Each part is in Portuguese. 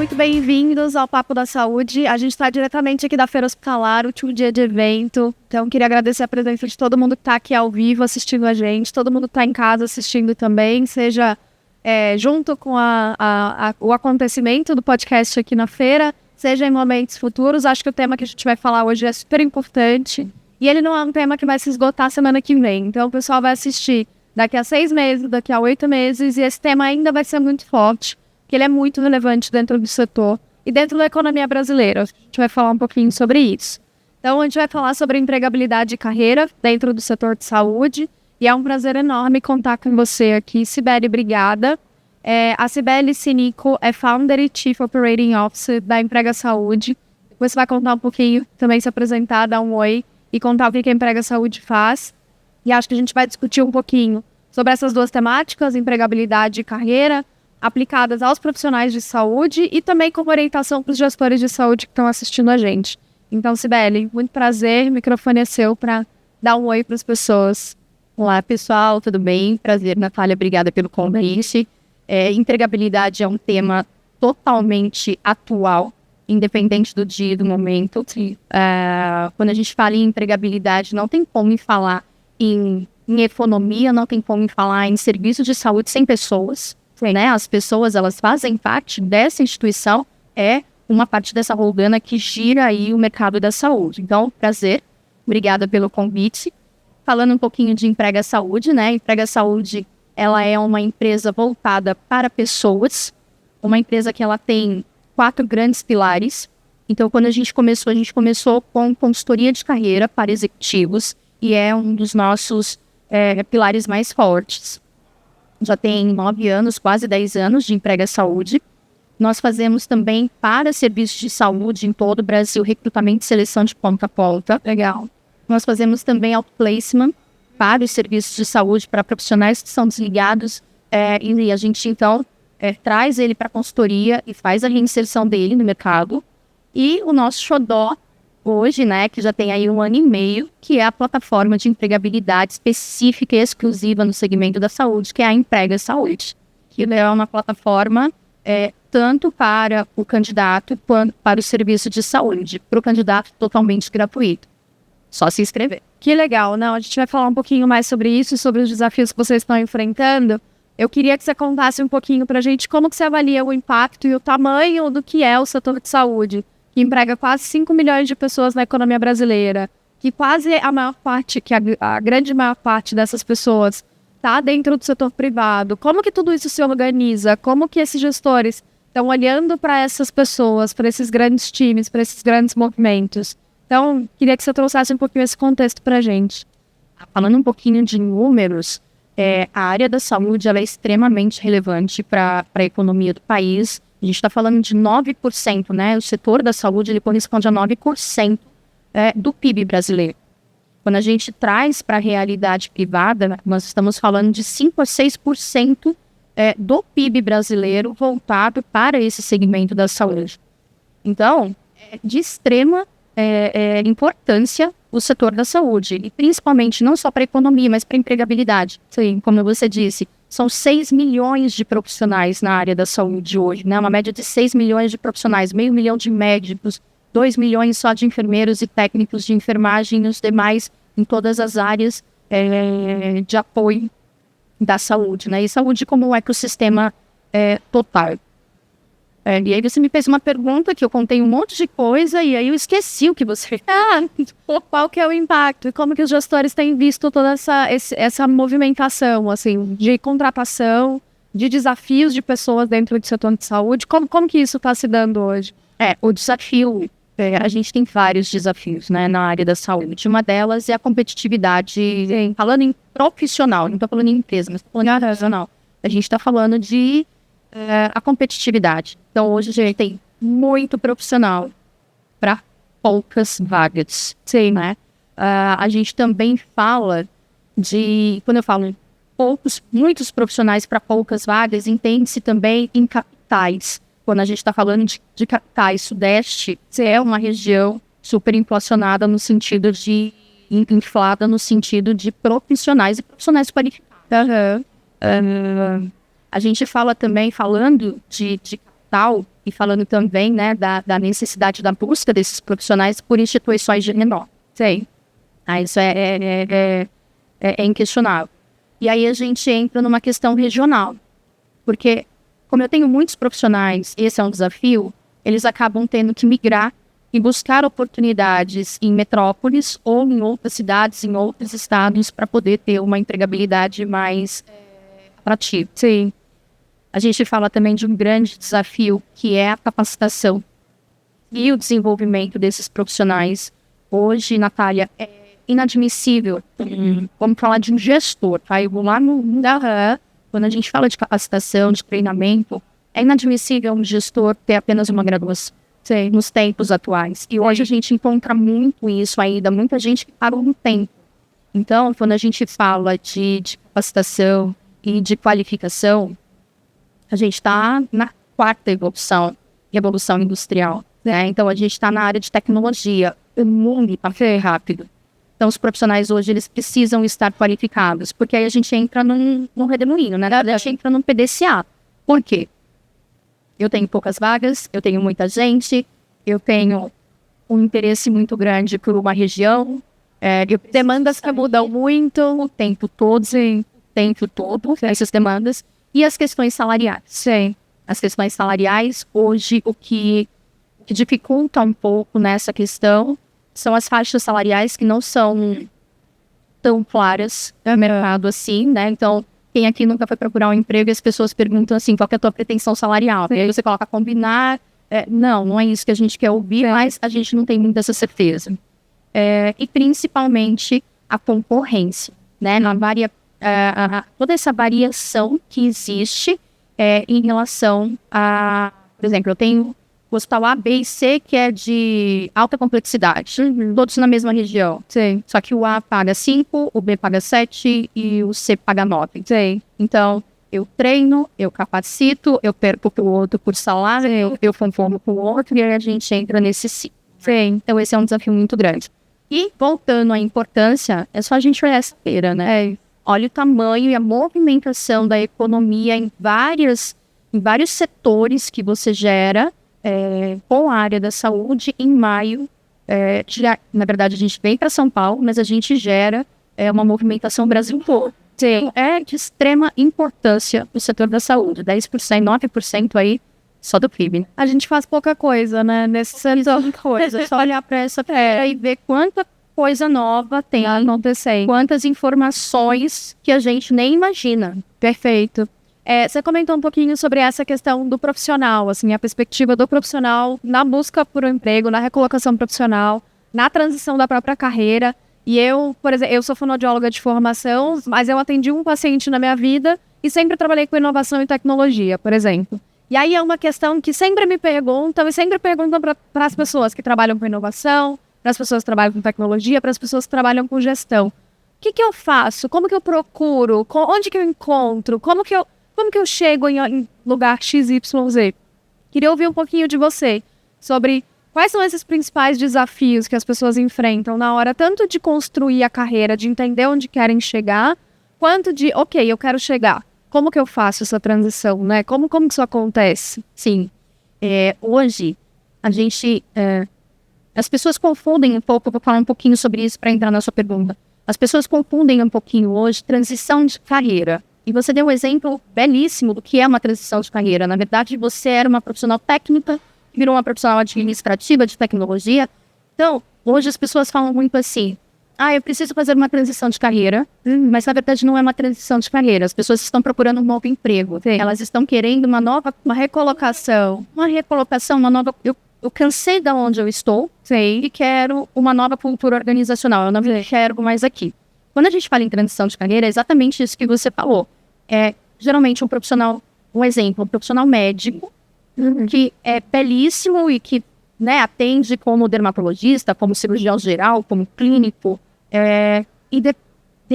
muito bem-vindos ao Papo da Saúde. A gente está diretamente aqui da Feira Hospitalar, último dia de evento. Então, queria agradecer a presença de todo mundo que está aqui ao vivo assistindo a gente, todo mundo que está em casa assistindo também, seja junto com o acontecimento do podcast aqui na feira, seja em momentos futuros. Acho que o tema que a gente vai falar hoje é super importante e ele não é um tema que vai se esgotar semana que vem. Então, o pessoal vai assistir daqui a 6 meses, daqui a 8 meses e esse tema ainda vai ser muito forte, que ele é muito relevante dentro do setor e dentro da economia brasileira. A gente vai falar um pouquinho sobre isso. Então, a gente vai falar sobre empregabilidade e carreira dentro do setor de saúde. E é um prazer enorme contar com você aqui, Cibele, obrigada. A Cibele Sinico é Founder e Chief Operating Officer da Emprega Saúde. Depois você vai contar um pouquinho, também se apresentar, dar um oi e contar o que a Emprega Saúde faz. E acho que a gente vai discutir um pouquinho sobre essas duas temáticas, empregabilidade e carreira, aplicadas aos profissionais de saúde e também como orientação para os gestores de saúde que estão assistindo a gente. Então, Cibele, muito prazer, o microfone é seu para dar um oi para as pessoas. Olá, pessoal, tudo bem? Prazer, Natália, obrigada pelo convite. Empregabilidade é um tema totalmente atual, independente do dia e do momento. Quando a gente fala em empregabilidade, não tem como falar em economia, não tem como falar em serviço de saúde sem pessoas. Né? As pessoas, elas fazem parte dessa instituição, é uma parte dessa rodana que gira aí o mercado da saúde. Então, prazer, obrigada pelo convite. Falando um pouquinho de Emprega Saúde, né? Emprega Saúde, ela é uma empresa voltada para pessoas, uma empresa que ela tem 4 grandes pilares. Então, quando a gente começou com consultoria de carreira para executivos e é um dos nossos pilares mais fortes. Já tem 9 anos, quase 10 anos de Emprega Saúde. Nós fazemos também para serviços de saúde em todo o Brasil, recrutamento e seleção de ponta a ponta. Legal. Nós fazemos também outplacement para os serviços de saúde, para profissionais que são desligados. E a gente, então, traz ele para a consultoria e faz a reinserção dele no mercado. E o nosso xodó hoje, né, que já tem aí 1 ano e meio, que é a plataforma de empregabilidade específica e exclusiva no segmento da saúde, que é a Emprega Saúde. Que é uma plataforma tanto para o candidato quanto para o serviço de saúde. Para o candidato, totalmente gratuito. Só se inscrever. Que legal. Não, a gente vai falar um pouquinho mais sobre isso, sobre os desafios que vocês estão enfrentando. Eu queria que você contasse um pouquinho para a gente como que você avalia o impacto e o tamanho do que é o setor de saúde, que emprega quase 5 milhões de pessoas na economia brasileira, que quase a maior parte, que a grande maior parte dessas pessoas está dentro do setor privado. Como que tudo isso se organiza? Como que esses gestores estão olhando para essas pessoas, para esses grandes times, para esses grandes movimentos? Então, queria que você trouxesse um pouquinho esse contexto para a gente. Falando um pouquinho de números, a área da saúde ela é extremamente relevante para a economia do país. A gente está falando de 9%, né? O setor da saúde ele corresponde a 9% do PIB brasileiro. Quando a gente traz para a realidade privada, nós estamos falando de 5 a 6% do PIB brasileiro voltado para esse segmento da saúde. Então, de extrema importância o setor da saúde, e principalmente não só para a economia, mas para a empregabilidade. Sim, como você disse, são 6 milhões de profissionais na área da saúde hoje, né? Uma média de 6 milhões de profissionais, 500 mil de médicos, 2 milhões só de enfermeiros e técnicos de enfermagem e os demais em todas as áreas de apoio da saúde, né? E saúde como um ecossistema total. E aí você me fez uma pergunta que eu contei um monte de coisa e aí eu esqueci o que você fez. Qual que é o impacto e como que os gestores têm visto toda essa movimentação, assim, de contratação, de desafios de pessoas dentro do setor de saúde? Como que isso está se dando hoje? O desafio, a gente tem vários desafios, né, na área da saúde. Uma delas é a competitividade, falando em profissional, não estou falando em empresa, mas estou falando em profissional. A gente está falando de a competitividade. Então, hoje a gente tem muito profissional para poucas vagas. Sim, né? A gente também fala quando eu falo muitos profissionais para poucas vagas, entende-se também em capitais. Quando a gente está falando de capitais, Sudeste, é uma região super inflacionada no sentido de inflada no sentido de profissionais e profissionais qualificados. A gente fala também, falando de digital, e falando também, né, da necessidade da busca desses profissionais por instituições de renome. Sim. Isso é inquestionável. E aí a gente entra numa questão regional, porque como eu tenho muitos profissionais, esse é um desafio, eles acabam tendo que migrar e buscar oportunidades em metrópoles ou em outras cidades, em outros estados, para poder ter uma empregabilidade mais atrativa. Sim. A gente fala também de um grande desafio, que é a capacitação e o desenvolvimento desses profissionais. Hoje, Natália, é inadmissível, vamos falar de um gestor, tá? Eu vou lá quando a gente fala de capacitação, de treinamento, é inadmissível um gestor ter apenas uma graduação. Sim, nos tempos atuais. E hoje a gente encontra muito isso ainda, muita gente que parou no tempo. Então, quando a gente fala de capacitação e de qualificação, a gente está na quarta revolução industrial. Né? Então, a gente está na área de tecnologia. O mundo está rápido. Então, os profissionais hoje, eles precisam estar qualificados, porque aí a gente entra num redemoinho, né? A gente entra num PDCA. Por quê? Eu tenho poucas vagas, eu tenho muita gente, eu tenho um interesse muito grande por uma região. Demandas que mudam muito o tempo todo, essas demandas. E as questões salariais. Sim. As questões salariais, hoje, o que dificulta um pouco nessa questão são as faixas salariais que não são tão claras no mercado assim, né? Então, quem aqui nunca foi procurar um emprego e as pessoas perguntam assim, qual que é a tua pretensão salarial? E aí você coloca combinar. Não é isso que a gente quer ouvir, mas a gente não tem muita essa certeza. E principalmente a concorrência, né? Toda essa variação que existe em relação a... Por exemplo, eu tenho o hospital A, B e C, que é de alta complexidade. Todos na mesma região. Sim. Só que o A paga 5, o B paga 7 e o C paga 9. Sim. Então, eu treino, eu capacito, eu perco pro outro por salário, eu conformo com o outro e aí a gente entra nesse ciclo. Sim. Então, esse é um desafio muito grande. E, voltando à importância, é só a gente olhar essa feira, né? Olha o tamanho e a movimentação da economia em vários setores que você gera com a área da saúde. Em maio, na verdade, a gente vem para São Paulo, mas a gente gera uma movimentação Brasil todo. Sim. É de extrema importância o setor da saúde, 10%, 9% aí só do PIB. Né? A gente faz pouca coisa, né? Nesse setor de coisa. Só olhar para essa feira e ver quanta coisa nova tem acontecendo, quantas informações que a gente nem imagina. Perfeito. Você comentou um pouquinho sobre essa questão do profissional, assim, a perspectiva do profissional na busca por um emprego, na recolocação profissional, na transição da própria carreira. E eu, por exemplo, eu sou fonoaudióloga de formação, mas eu atendi um paciente na minha vida e sempre trabalhei com inovação e tecnologia, por exemplo. E aí é uma questão que sempre me perguntam e sempre perguntam para as pessoas que trabalham com inovação, para as pessoas que trabalham com tecnologia, para as pessoas que trabalham com gestão. O que eu faço? Como que eu procuro? Onde que eu encontro? Como que eu chego em lugar XYZ? Queria ouvir um pouquinho de você sobre quais são esses principais desafios que as pessoas enfrentam na hora tanto de construir a carreira, de entender onde querem chegar, quanto de, ok, eu quero chegar. Como que eu faço essa transição, né? Como que isso acontece? Sim. Hoje, a gente... as pessoas confundem um pouco, eu vou falar um pouquinho sobre isso para entrar na sua pergunta. As pessoas confundem um pouquinho hoje transição de carreira. E você deu um exemplo belíssimo do que é uma transição de carreira. Na verdade, você era uma profissional técnica, virou uma profissional administrativa de tecnologia. Então, hoje as pessoas falam muito assim, eu preciso fazer uma transição de carreira, mas na verdade não é uma transição de carreira. As pessoas estão procurando um novo emprego. Sim. Elas estão querendo uma recolocação. Uma nova... Eu cansei de onde eu estou. Sim. E quero uma nova cultura organizacional. Eu não me enxergo mais aqui. Quando a gente fala em transição de carreira, é exatamente isso que você falou. Geralmente um profissional médico, que é belíssimo e que atende como dermatologista, como cirurgião geral, como clínico, e de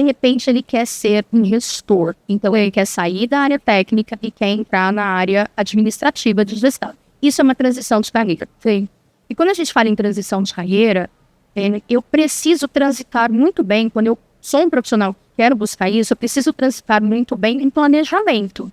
repente ele quer ser um gestor. Então ele quer sair da área técnica e quer entrar na área administrativa de gestão. Isso é uma transição de carreira. Sim. E quando a gente fala em transição de carreira, eu preciso transitar muito bem, quando eu sou um profissional que quero buscar isso, eu preciso transitar muito bem em planejamento.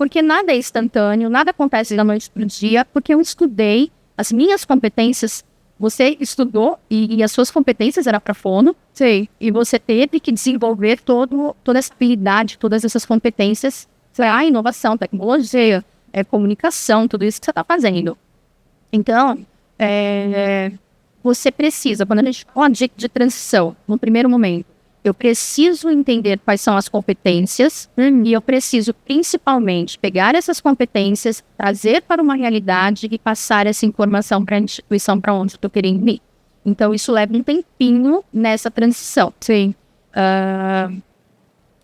Porque nada é instantâneo, nada acontece da noite para o dia, porque eu estudei as minhas competências. Você estudou e as suas competências eram para fono. Sim. E você teve que desenvolver toda essa habilidade, todas essas competências, a inovação, tecnologia, comunicação, tudo isso que você está fazendo. Então, você precisa, quando a gente fala de transição, no primeiro momento, eu preciso entender quais são as competências e eu preciso, principalmente, pegar essas competências, trazer para uma realidade e passar essa informação para a instituição para onde eu estou querendo ir. Então, isso leva um tempinho nessa transição. Sim.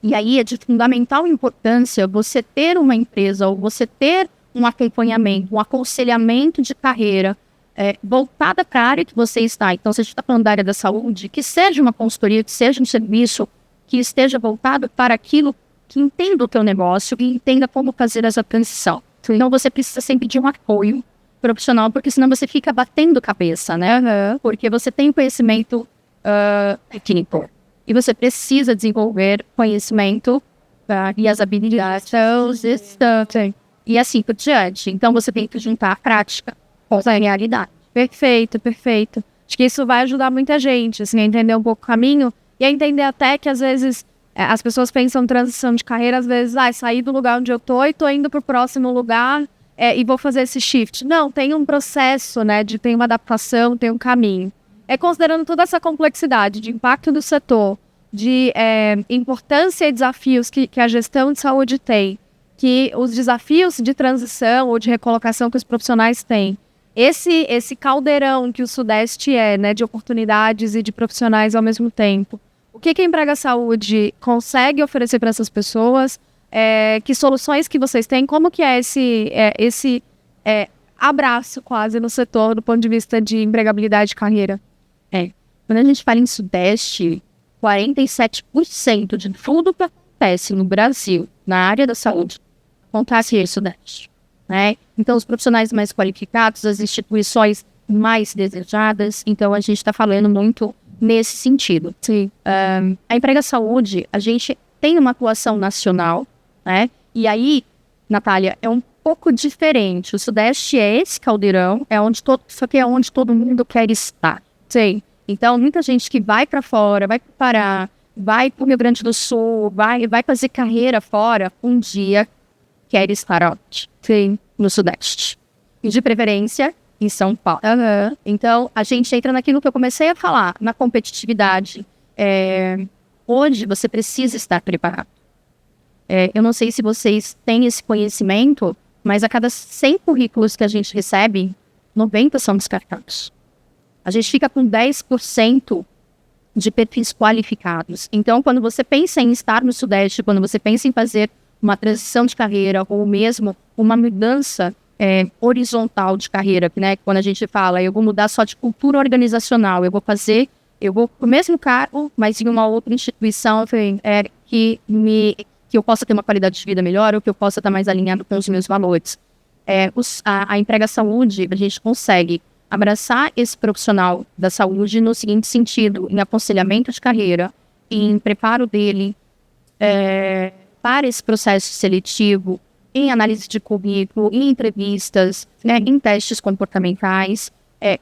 E aí é de fundamental importância você ter uma empresa ou você ter um acompanhamento, um aconselhamento de carreira voltada para a área que você está. Então, se a gente está falando da área da saúde, que seja uma consultoria, que seja um serviço que esteja voltado para aquilo que entenda o teu negócio e entenda como fazer essa transição. Então, você precisa sempre de um apoio profissional, porque senão você fica batendo cabeça, né? Porque você tem conhecimento técnico e você precisa desenvolver conhecimento e as habilidades e assim por diante. Então, você tem que juntar a prática com a realidade. Perfeito, perfeito. Acho que isso vai ajudar muita gente, assim, a entender um pouco o caminho e a entender até que, às vezes, as pessoas pensam transição de carreira, às vezes, sair do lugar onde eu tô e tô indo pro próximo lugar e vou fazer esse shift. Não, tem um processo, né, tem uma adaptação, tem um caminho. Considerando toda essa complexidade de impacto do setor, de importância e desafios que a gestão de saúde tem, que os desafios de transição ou de recolocação que os profissionais têm, esse caldeirão que o Sudeste né, de oportunidades e de profissionais ao mesmo tempo. O que a Emprega Saúde consegue oferecer para essas pessoas? Que soluções que vocês têm? Como que é esse abraço quase no setor do ponto de vista de empregabilidade e carreira? Quando a gente fala em Sudeste, 47% de tudo que acontece no Brasil, na área da saúde, acontece no Sudeste. Né? Então, os profissionais mais qualificados, as instituições mais desejadas, então a gente está falando muito nesse sentido. Sim. A Emprega Saúde, a gente tem uma atuação nacional, né? E aí, Natália, é um pouco diferente. O Sudeste é esse caldeirão, só que é onde todo mundo quer estar. Sim. Então, muita gente que vai para fora, vai para o Pará, vai para o Rio Grande do Sul, vai fazer carreira fora, um dia quer estar no Sudeste. E de preferência, em São Paulo. Então, a gente entra naquilo que eu comecei a falar, na competitividade. Hoje, você precisa estar preparado. Eu não sei se vocês têm esse conhecimento, mas a cada 100 currículos que a gente recebe, 90 são descartados. A gente fica com 10% de perfis qualificados. Então, quando você pensa em estar no Sudeste, quando você pensa em fazer uma transição de carreira ou mesmo uma mudança horizontal de carreira, né? Quando a gente fala, eu vou mudar só de cultura organizacional, eu vou pro mesmo cargo, mas em uma outra instituição que eu possa ter uma qualidade de vida melhor ou que eu possa estar mais alinhado com os meus valores. A Emprega Saúde, a gente consegue abraçar esse profissional da saúde no seguinte sentido, em aconselhamento de carreira, em preparo dele para esse processo seletivo, em análise de currículo, em entrevistas, né, em testes comportamentais,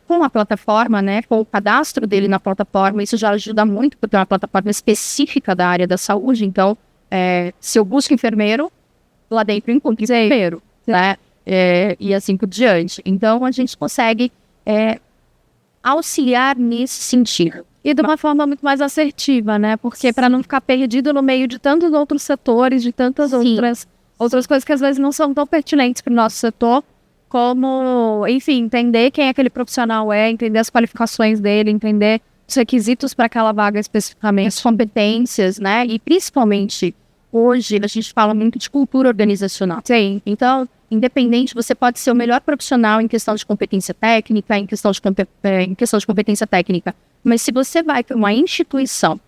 com a plataforma, né, com o cadastro dele na plataforma. Isso já ajuda muito, porque é uma plataforma específica da área da saúde. Então, se eu busco enfermeiro, lá dentro eu encontro enfermeiro, né, e assim por diante. Então, a gente consegue auxiliar nesse sentido. E de uma forma muito mais assertiva, né? Porque para não ficar perdido no meio de tantos outros setores, de tantas outras coisas que às vezes não são tão pertinentes para o nosso setor, como, enfim, entender quem aquele profissional entender as qualificações dele, entender os requisitos para aquela vaga especificamente. As competências, né? E principalmente, hoje, a gente fala muito de cultura organizacional. Sim. Então, independente, você pode ser o melhor profissional em questão de competência técnica, em questão de competência técnica, mas se você vai para uma instituição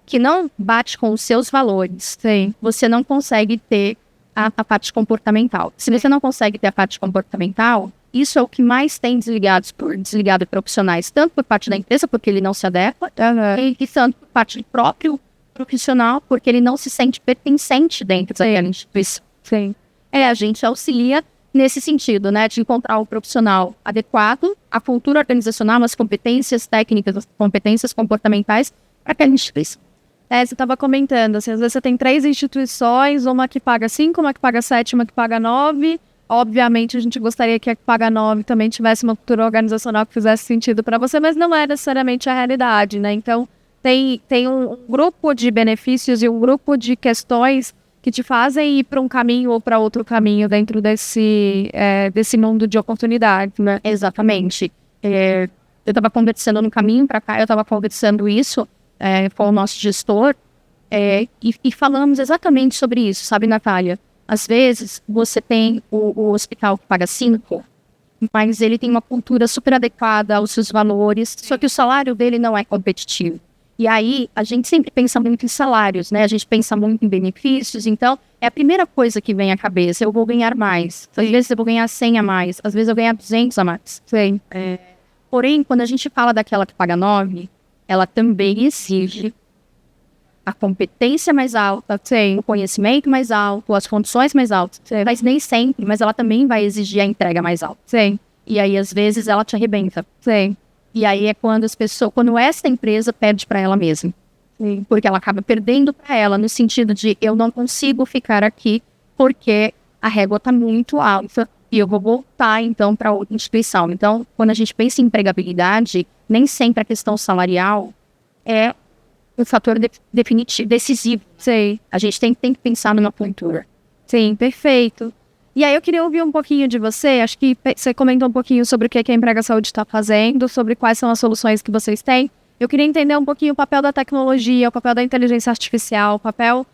que não bate com os seus valores, você não consegue ter a parte comportamental. Se você não consegue ter a parte comportamental, isso é o que mais tem desligado profissionais, tanto por parte da empresa, porque ele não se adequa, e tanto por parte do próprio profissional, porque ele não se sente pertencente dentro daquela instituição. Sim. A gente auxilia nesse sentido, né, de encontrar o profissional adequado, a cultura organizacional, as competências técnicas, as competências comportamentais para aquela instituição. Você estava comentando, assim, às vezes você tem 3 instituições, uma que paga 5, uma que paga 7, uma que paga 9. Obviamente, a gente gostaria que a que paga 9 também tivesse uma cultura organizacional que fizesse sentido para você, mas não é necessariamente a realidade, né? Então, tem um grupo de benefícios e um grupo de questões que te fazem ir para um caminho ou para outro caminho dentro desse mundo de oportunidades, né? Exatamente. Eu estava conversando no caminho para cá, eu estava conversando isso com o nosso gestor e falamos exatamente sobre isso, sabe, Natália? Às vezes, você tem o hospital que paga 5, mas ele tem uma cultura super adequada aos seus valores, só que o salário dele não é competitivo. E aí, a gente sempre pensa muito em salários, né? A gente pensa muito em benefícios, então, é a primeira coisa que vem à cabeça. Eu vou ganhar mais. Às vezes eu vou ganhar 100 a mais, às vezes eu vou ganhar 200 a mais. Sim. Porém, quando a gente fala daquela que paga 9, ela também exige a competência mais alta, Sim. o conhecimento mais alto, as condições mais altas. Sim. Mas nem sempre, mas ela também vai exigir a entrega mais alta. Sim. E aí, às vezes, ela te arrebenta. Sim. E aí é quando essa empresa perde para ela mesma. Sim. Porque ela acaba perdendo para ela, no sentido de eu não consigo ficar aqui porque a régua está muito alta e eu vou voltar, então, para outra instituição. Então, quando a gente pensa em empregabilidade, nem sempre a questão salarial é um fator definitivo, decisivo. Sim. A gente tem que pensar numa cultura. Sim, perfeito. E aí eu queria ouvir um pouquinho de você, acho que você comentou um pouquinho sobre o que a Emprega Saúde está fazendo, sobre quais são as soluções que vocês têm. Eu queria entender um pouquinho o papel da tecnologia, o papel da inteligência artificial, o papel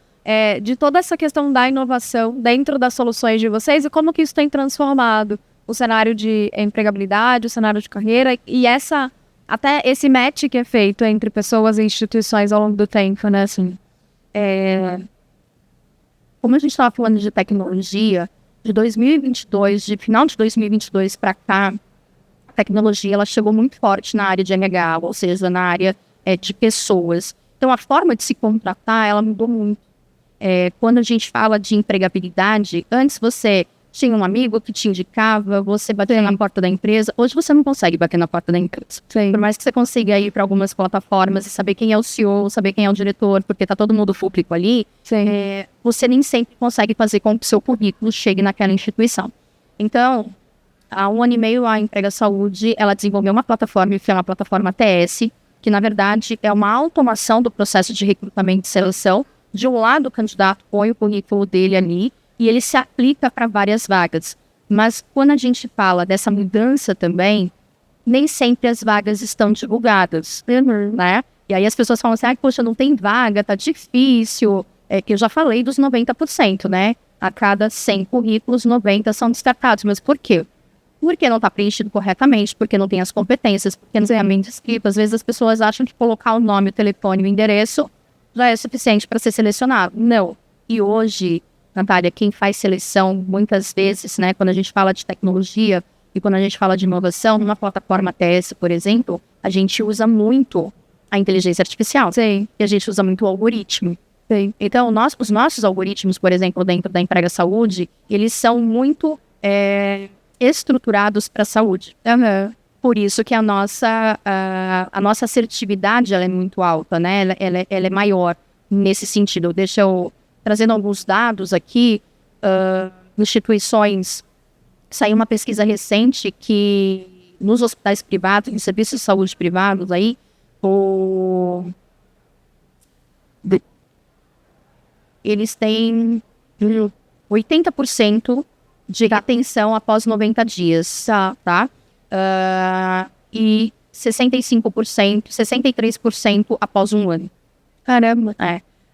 de toda essa questão da inovação dentro das soluções de vocês e como que isso tem transformado o cenário de empregabilidade, o cenário de carreira e até esse match que é feito entre pessoas e instituições ao longo do tempo, né? Assim, como a gente estava falando de tecnologia, de 2022, de final de 2022 para cá, a tecnologia ela chegou muito forte na área de RH, ou seja, na área de pessoas. Então, a forma de se contratar, ela mudou muito. Quando a gente fala de empregabilidade, antes você tinha um amigo que te indicava, você batia na porta da empresa. Hoje você não consegue bater na porta da empresa. Sim. Por mais que você consiga ir para algumas plataformas e saber quem é o CEO, saber quem é o diretor, porque tá todo mundo público ali, você nem sempre consegue fazer com que o seu currículo chegue naquela instituição. Então, há 1 ano e meio, a Emprega Saúde, ela desenvolveu uma plataforma, que é uma plataforma TS, que na verdade é uma automação do processo de recrutamento e seleção. De um lado, o candidato põe o currículo dele ali, e ele se aplica para várias vagas. Mas quando a gente fala dessa mudança também, nem sempre as vagas estão divulgadas, né? E aí as pessoas falam assim, poxa, não tem vaga, tá difícil. Que eu já falei dos 90%, né? A cada 100 currículos, 90 são descartados. Mas por quê? Porque não está preenchido corretamente, porque não tem as competências, porque não tem a mente escrita. Às vezes as pessoas acham que colocar o nome, o telefone, o endereço já é suficiente para ser selecionado. Não. E hoje, Natália, quem faz seleção, muitas vezes, né, quando a gente fala de tecnologia e quando a gente fala de inovação, numa plataforma TS, por exemplo, a gente usa muito a inteligência artificial. Sim. E a gente usa muito o algoritmo. Sim. Então, os nossos algoritmos, por exemplo, dentro da Emprega Saúde, eles são muito estruturados para a saúde. Por isso que a nossa assertividade ela é muito alta, né? Ela é maior nesse sentido. Deixa eu trazendo alguns dados aqui, instituições, saiu uma pesquisa recente que nos hospitais privados, em serviços de saúde privados, aí, eles têm 80% de retenção após 90 dias, tá? E 65%, 63% após 1 ano. Caramba.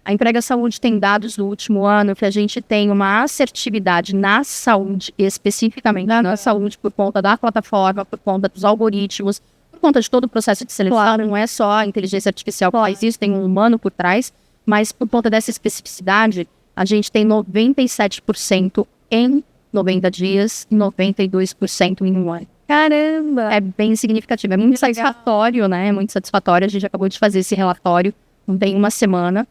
A Emprega Saúde tem dados do último ano que a gente tem uma assertividade na saúde, especificamente na saúde, por conta da plataforma, por conta dos algoritmos, por conta de todo o processo de seleção. Claro. Não é só a inteligência artificial que faz isso, tem um humano por trás, mas por conta dessa especificidade, a gente tem 97% em 90 dias e 92% em 1 ano. Caramba! É bem significativo, é muito satisfatório, né? É muito satisfatório. A gente acabou de fazer esse relatório, não tem 1 semana,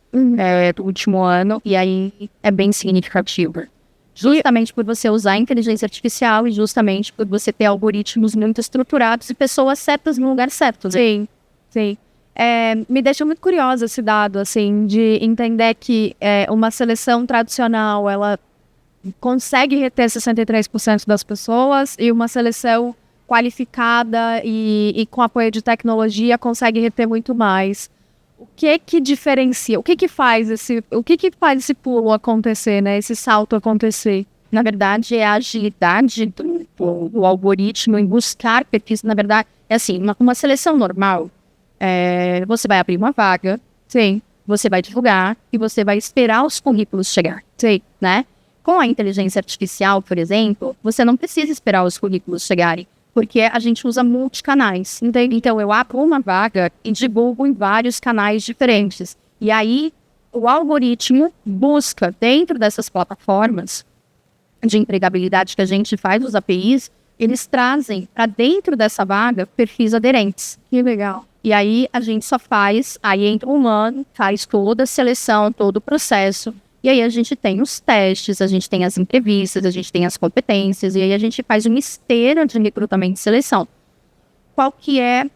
do último ano, e aí é bem significativo. Justamente por você usar a inteligência artificial e justamente por você ter algoritmos muito estruturados e pessoas certas no lugar certo. Né? Sim, sim. Me deixa muito curiosa esse dado, assim, de entender que uma seleção tradicional, ela consegue reter 63% das pessoas e uma seleção qualificada e com apoio de tecnologia consegue reter muito mais. O que que diferencia? O que que faz esse pulo acontecer, né? Esse salto acontecer? Na verdade, é a agilidade do algoritmo em buscar perfis. Na verdade, é assim, uma seleção normal, você vai abrir uma vaga, Sim, você vai divulgar e você vai esperar os currículos chegar, sim, né? Com a inteligência artificial, por exemplo, você não precisa esperar os currículos chegarem, porque a gente usa multicanais. Então, eu abro uma vaga e divulgo em vários canais diferentes. E aí, o algoritmo busca, dentro dessas plataformas de empregabilidade que a gente faz, os APIs, eles trazem para dentro dessa vaga perfis aderentes. que legal. E aí, a gente só faz, aí entra um humano, faz toda a seleção, todo o processo. E aí a gente tem os testes, a gente tem as entrevistas, a gente tem as competências, e aí a gente faz uma esteira de recrutamento e seleção. Qual que é?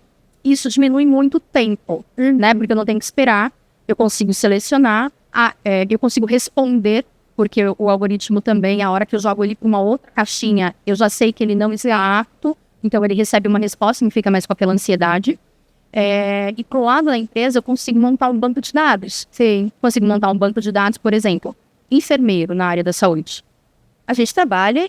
Isso diminui muito o tempo, né? Porque eu não tenho que esperar, eu consigo selecionar, eu consigo responder, porque o algoritmo também, a hora que eu jogo ele para uma outra caixinha, eu já sei que ele não está apto, então ele recebe uma resposta e não fica mais com aquela ansiedade. E pro lado da empresa eu consigo montar um banco de dados. Sim. Consigo montar um banco de dados, por exemplo, enfermeiro na área da saúde. A gente trabalha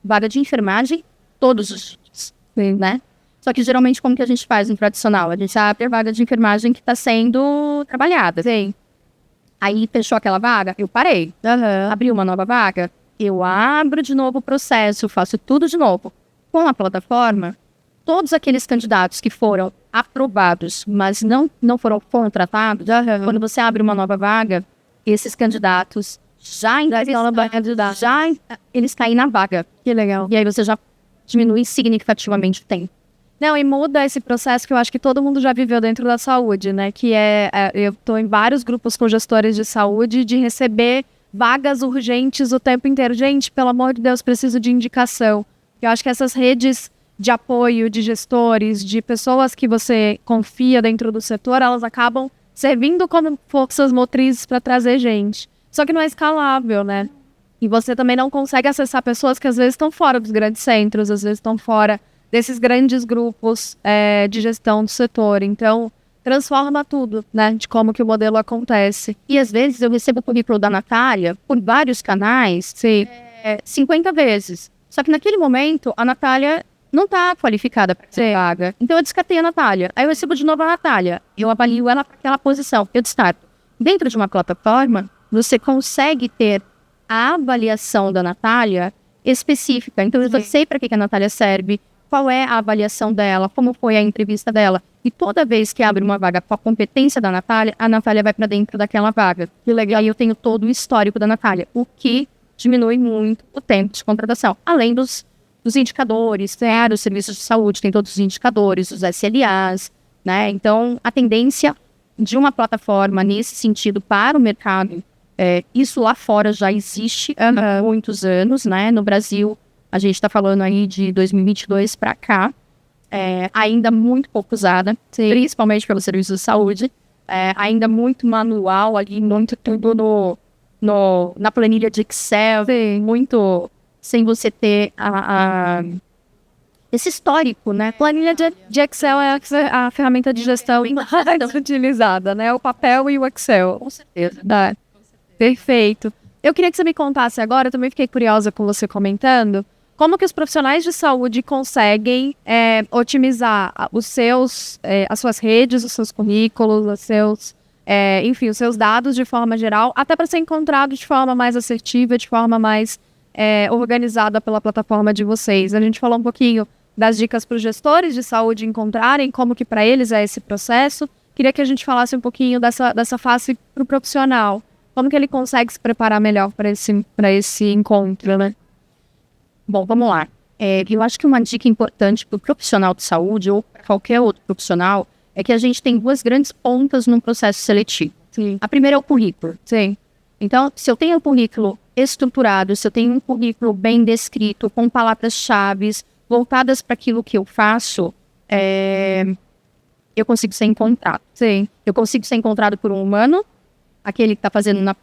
vaga de enfermagem todos os dias, né? Só que geralmente como que a gente faz no tradicional? A gente abre a vaga de enfermagem que está sendo trabalhada. Sim. Aí fechou aquela vaga, eu parei. Abri uma nova vaga, eu abro de novo o processo, faço tudo de novo. Com a plataforma, todos aqueles candidatos que foram aprovados, mas não foram contratados, quando você abre uma nova vaga, esses candidatos eles caem na vaga. Que legal. E aí você já diminui significativamente o tempo. Não, e muda esse processo que eu acho que todo mundo já viveu dentro da saúde, né? Que eu tô em vários grupos com gestores de saúde de receber vagas urgentes o tempo inteiro. Gente, pelo amor de Deus, preciso de indicação. Eu acho que essas redes de apoio, de gestores, de pessoas que você confia dentro do setor, elas acabam servindo como forças motrizes para trazer gente. Só que não é escalável, né? E você também não consegue acessar pessoas que às vezes estão fora dos grandes centros, às vezes estão fora desses grandes grupos de gestão do setor. Então, transforma tudo, né? De como que o modelo acontece. E às vezes eu recebo o currículo da Natália por vários canais, Sim. 50 vezes. Só que naquele momento, a Natália não está qualificada para essa vaga. Então eu descartei a Natália. Aí eu recebo de novo a Natália. Eu avalio ela para aquela posição. Eu descarto. Dentro de uma plataforma, você consegue ter a avaliação da Natália específica. Então eu já sei para que a Natália serve, qual é a avaliação dela, como foi a entrevista dela. E toda vez que abre uma vaga com a competência da Natália, a Natália vai para dentro daquela vaga. Que legal. Aí eu tenho todo o histórico da Natália, o que diminui muito o tempo de contratação. Além dos indicadores, os serviços de saúde tem todos os indicadores, os SLAs, né? Então, a tendência de uma plataforma nesse sentido para o mercado, isso lá fora já existe há muitos anos, né? No Brasil, a gente está falando aí de 2022 para cá, ainda muito pouco usada, principalmente pelos serviços de saúde, ainda muito manual ali, muito tudo na planilha de Excel, muito sem você ter esse histórico, né? Planilha de Excel é a ferramenta de gestão mais utilizada, né? O papel e o Excel. Com certeza. Perfeito. Eu queria que você me contasse agora, eu também fiquei curiosa com você comentando, como que os profissionais de saúde conseguem otimizar as suas redes, os seus currículos, os seus dados de forma geral, até para ser encontrado de forma mais assertiva, de forma mais organizada pela plataforma de vocês. A gente falou um pouquinho das dicas para os gestores de saúde encontrarem, como que para eles é esse processo. Queria que a gente falasse um pouquinho dessa fase para o profissional. Como que ele consegue se preparar melhor para esse encontro, né? Bom, vamos lá. Eu acho que uma dica importante para o profissional de saúde ou para qualquer outro profissional é que a gente tem duas grandes pontas no processo seletivo. Sim. A primeira é o currículo. Sim. Então, se eu tenho o currículo estruturado, se eu tenho um currículo bem descrito, com palavras-chave voltadas para aquilo que eu faço, eu consigo ser encontrado. Sim. Eu consigo ser encontrado por um humano, aquele que está fazendo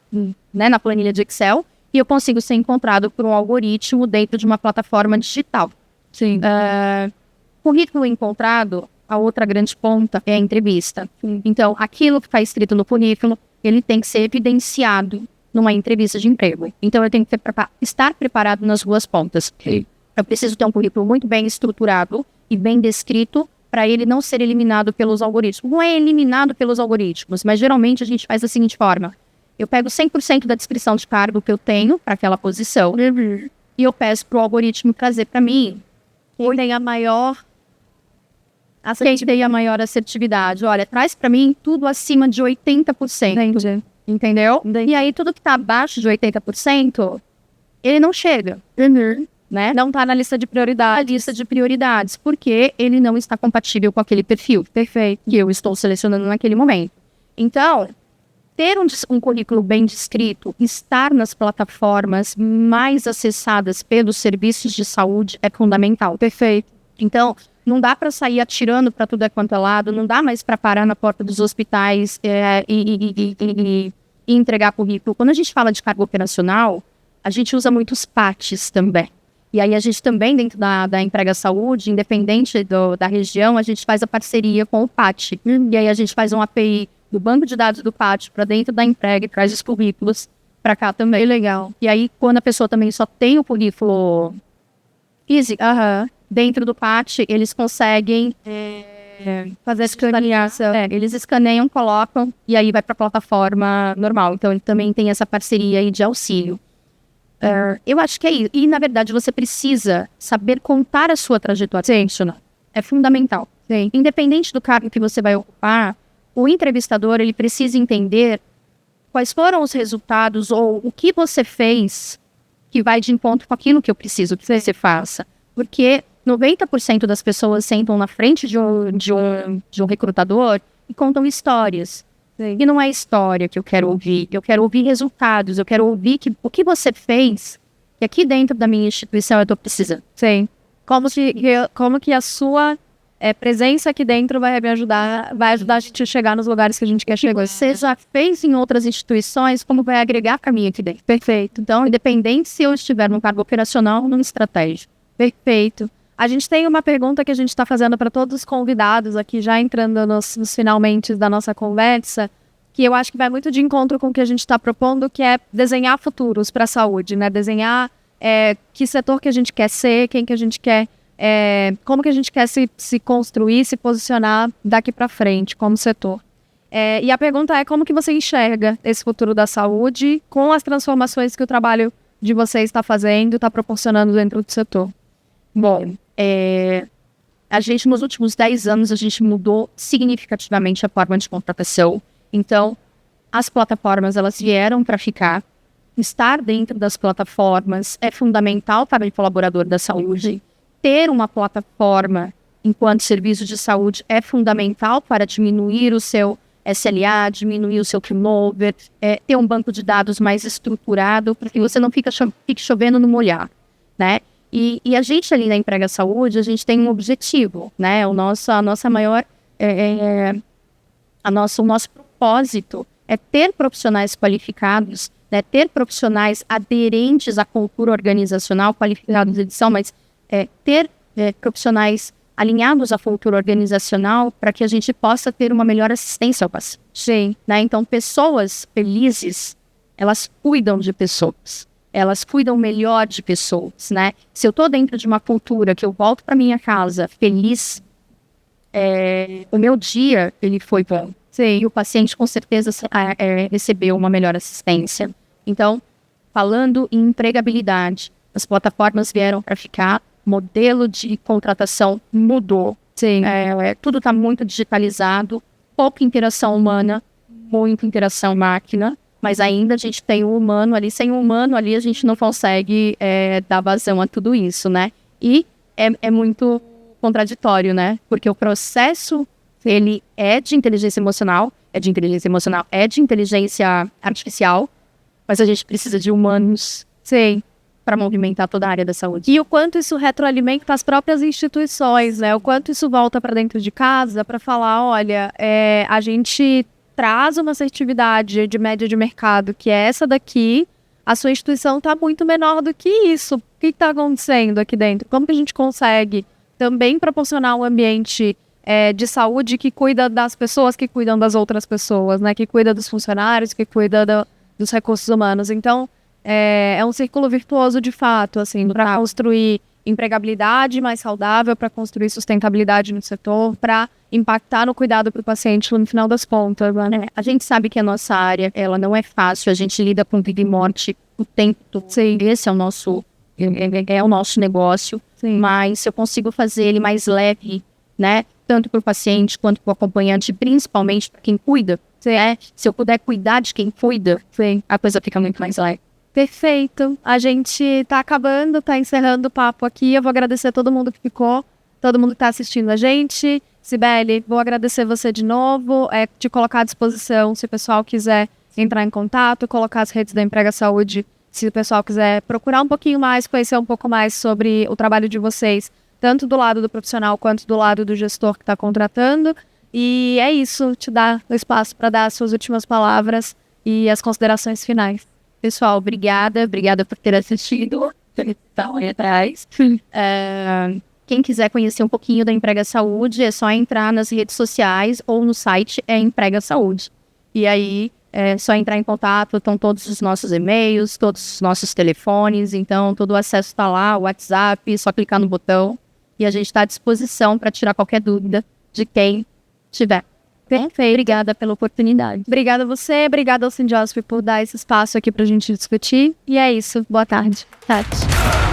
na planilha de Excel, e eu consigo ser encontrado por um algoritmo dentro de uma plataforma digital. Sim. Currículo encontrado, a outra grande ponta é a entrevista. Então, aquilo que está escrito no currículo, ele tem que ser evidenciado numa entrevista de emprego. Então, eu tenho que estar preparado nas duas pontas. Eu preciso ter um currículo muito bem estruturado e bem descrito para ele não ser eliminado pelos algoritmos. Não é eliminado pelos algoritmos, mas geralmente a gente faz da seguinte forma. Eu pego 100% da descrição de cargo que eu tenho para aquela posição e eu peço para o algoritmo trazer para mim quem tem a maior assertividade. Olha, traz para mim tudo acima de 80%. Entendi. Entendeu? E aí tudo que está abaixo de 80%, ele não chega. Né? Não está na lista de prioridades. A lista de prioridades, porque ele não está compatível com aquele perfil. Perfeito. Que eu estou selecionando naquele momento. Então, ter um currículo bem descrito, estar nas plataformas mais acessadas pelos serviços de saúde é fundamental. Perfeito. Então, não dá para sair atirando para tudo quanto é lado, não dá mais para parar na porta dos hospitais e entregar currículo. Quando a gente fala de cargo operacional, a gente usa muitos PATs também. E aí a gente também, dentro da Emprega Saúde, independente da região, a gente faz a parceria com o PAT. E aí a gente faz um API do banco de dados do PAT para dentro da Emprega e traz os currículos para cá também. Legal. E aí, quando a pessoa também só tem o currículo físico, dentro do PAT, eles conseguem fazer a escaneação. Eles escaneiam, colocam e aí vai para a plataforma normal. Então, ele também tem essa parceria aí de auxílio. Eu acho que é isso. E, na verdade, você precisa saber contar a sua trajetória profissional. É fundamental. Sim. Independente do cargo que você vai ocupar, o entrevistador ele precisa entender quais foram os resultados ou o que você fez que vai de encontro com aquilo que eu preciso que você faça. Porque 90% das pessoas sentam na frente de um recrutador e contam histórias. Sim. E não é história que eu quero ouvir resultados, eu quero ouvir o que você fez, que aqui dentro da minha instituição eu estou precisando. Sim. Como que a sua presença aqui dentro vai ajudar a gente a chegar nos lugares que a gente quer chegar. Você já fez em outras instituições, como vai agregar para mim aqui dentro. Perfeito. Então, independente se eu estiver num cargo operacional ou numa estratégia. Perfeito. A gente tem uma pergunta que a gente está fazendo para todos os convidados aqui, já entrando nos finalmente da nossa conversa, que eu acho que vai muito de encontro com o que a gente está propondo, que é desenhar futuros para a saúde, né? Desenhar que setor que a gente quer ser, quem que a gente quer, como que a gente quer se construir, se posicionar daqui para frente como setor. E a pergunta é como que você enxerga esse futuro da saúde com as transformações que o trabalho de vocês está fazendo, está proporcionando dentro do setor. Bom, a gente nos últimos 10 anos, a gente mudou significativamente a forma de contratação. Então, as plataformas, elas vieram para ficar. Estar dentro das plataformas é fundamental para o colaborador da saúde. Ter uma plataforma enquanto serviço de saúde é fundamental para diminuir o seu SLA, diminuir o seu turnover, ter um banco de dados mais estruturado, para que você não fique chovendo no molhado, né? E a gente ali na Emprega Saúde, a gente tem um objetivo, né? O nosso propósito é ter profissionais qualificados, né? Ter profissionais aderentes à cultura organizacional, qualificados em edição, mas ter profissionais alinhados à cultura organizacional para que a gente possa ter uma melhor assistência ao paciente. Sim. Né? Então, pessoas felizes, elas cuidam de pessoas. Elas cuidam melhor de pessoas, né? Se eu estou dentro de uma cultura que eu volto para minha casa feliz, o meu dia, ele foi bom. Sim. E o paciente, com certeza, recebeu uma melhor assistência. Então, falando em empregabilidade, as plataformas vieram para ficar, modelo de contratação mudou. Sim. Tudo está muito digitalizado, pouca interação humana, muita interação máquina. Mas ainda a gente tem o humano ali. Sem o humano ali, a gente não consegue dar vazão a tudo isso, né? E é muito contraditório, né? Porque o processo, ele é de inteligência emocional, é de inteligência artificial, mas a gente precisa de humanos Sim. para movimentar toda a área da saúde. E o quanto isso retroalimenta as próprias instituições, né? O quanto isso volta para dentro de casa para falar, olha, a gente traz uma assertividade de média de mercado que é essa daqui, a sua instituição está muito menor do que isso. O que está acontecendo aqui dentro? Como que a gente consegue também proporcionar um ambiente de saúde que cuida das pessoas que cuidam das outras pessoas, né? Que cuida dos funcionários, que cuida dos recursos humanos. Então, é um círculo virtuoso de fato, assim, para construir empregabilidade mais saudável, para construir sustentabilidade no setor, para impactar no cuidado para o paciente no final das contas, né? A gente sabe que a nossa área, ela não é fácil, a gente lida com vida e morte o tempo todo. Sim. Esse é o nosso negócio, Sim. Mas se eu consigo fazer ele mais leve, né? Tanto para o paciente quanto para o acompanhante, principalmente para quem cuida, se eu puder cuidar de quem cuida, a coisa fica muito mais leve. Perfeito. A gente tá acabando, tá encerrando o papo aqui. Eu vou agradecer a todo mundo que ficou, todo mundo que tá assistindo a gente. Sibeli, vou agradecer você de novo, te colocar à disposição se o pessoal quiser entrar em contato, colocar as redes da Emprega Saúde, se o pessoal quiser procurar um pouquinho mais, conhecer um pouco mais sobre o trabalho de vocês, tanto do lado do profissional quanto do lado do gestor que está contratando. E é isso, te dar o espaço para dar as suas últimas palavras e as considerações finais. Pessoal, obrigada por ter assistido. Então, aí atrás. Quem quiser conhecer um pouquinho da Emprega Saúde, é só entrar nas redes sociais ou no site Emprega Saúde. E aí, é só entrar em contato, estão todos os nossos e-mails, todos os nossos telefones, então todo o acesso está lá, o WhatsApp, só clicar no botão. E a gente está à disposição para tirar qualquer dúvida de quem tiver. Perfeito. Obrigada pela oportunidade. Obrigada a você, obrigada ao Sindiosp por dar esse espaço aqui pra gente discutir. E é isso. Boa tarde. Tati.